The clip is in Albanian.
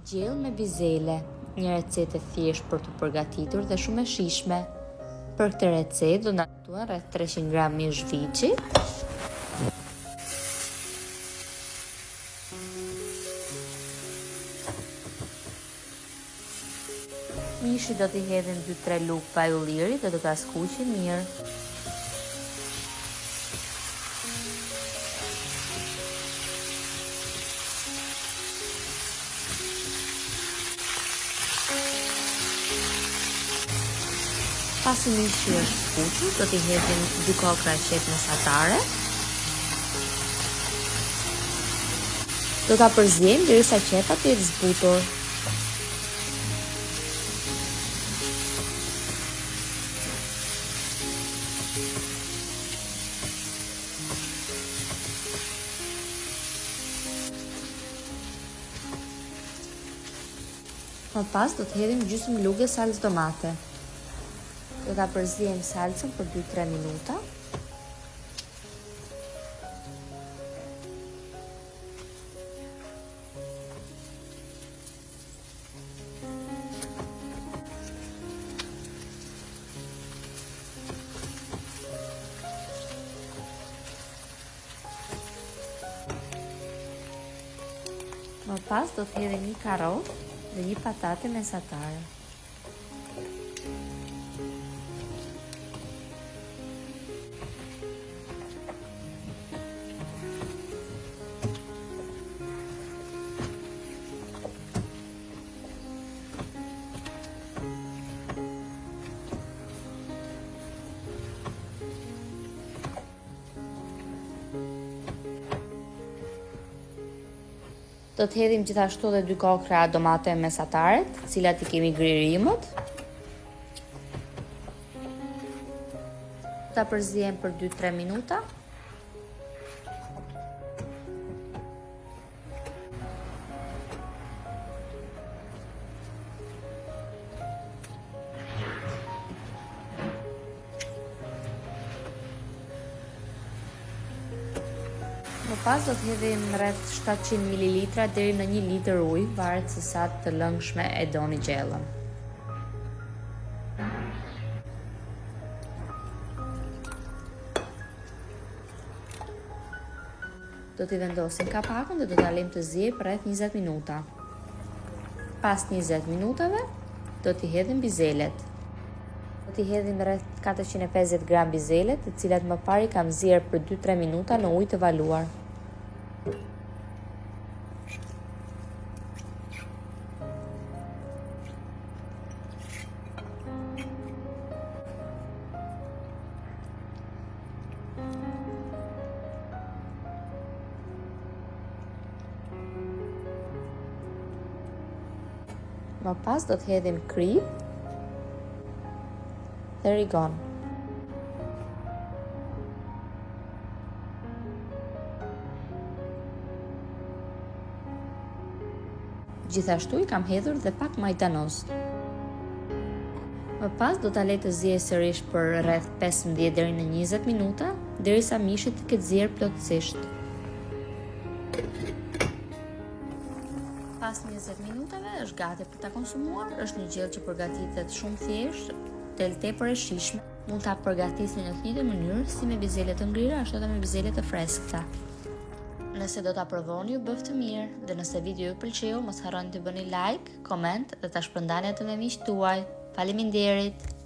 Gjell me bizele, një recetë e thjeshtë për të përgatitur dhe shumë e shijshme. Për këtë recetë do na duhen rreth 300 gram mish viçi, mishi do t'i hedhim 2-3 lugë vaj ulliri dhe do ta skuqim mirë. Pasi mishi është skuqur, do t'i hedhim 2 kokra qep mesatare. Do ta përziejmë derisa qepa të jetë zbutur. Më pas do të hedhim gjysmë lugë salcë domate. Do ta përziejmë salcën për 2-3 minuta. Më pas do të hedhim një karrotë dhe një patate mesatare. Do të hedhim gjithashtu edhe 2 kokra domate mesatare, të cilat I kemi gririmët. Ta përzijem për 2-3 minuta. Më pas do të hedhim rreth 700 ml deri në 1 litër ujë, varet se sa të lëngshme e doni gjellën. Do t'i vendosim kapakun dhe do t'a lejmë të ziejë për rreth 20 minuta. Pas 20 minutave do t'i hedhim bizelet. Do t'i hedhim rreth 450 gram bizelet, të cilat më parë I kam zier për 2-3 minuta në ujë të valuar. Më pas do të hedhim krip dhe rigon. Gjithashtu I kam hedhur dhe pak majtanoz. Më pas do ta lej të ziejë sërish për rreth 15 deri në 20 minuta, derisa mishi të ketë zier plotësisht. Pas 20 minutave është gati për ta konsumuar. Është një gjellë që përgatitet shumë thjesht, del tepër e shijshme. Mund ta përgatisni në të njëjtën mënyrë si me bizele të ngrira, ashtu edhe me bizele të freskëta. Nëse do ta provoni, ju bëf të mirë, dhe nëse video ju pëlqeu, mos harroni të bëni like, koment dhe ta shpërndani atë me miqtë tuaj. Faleminderit.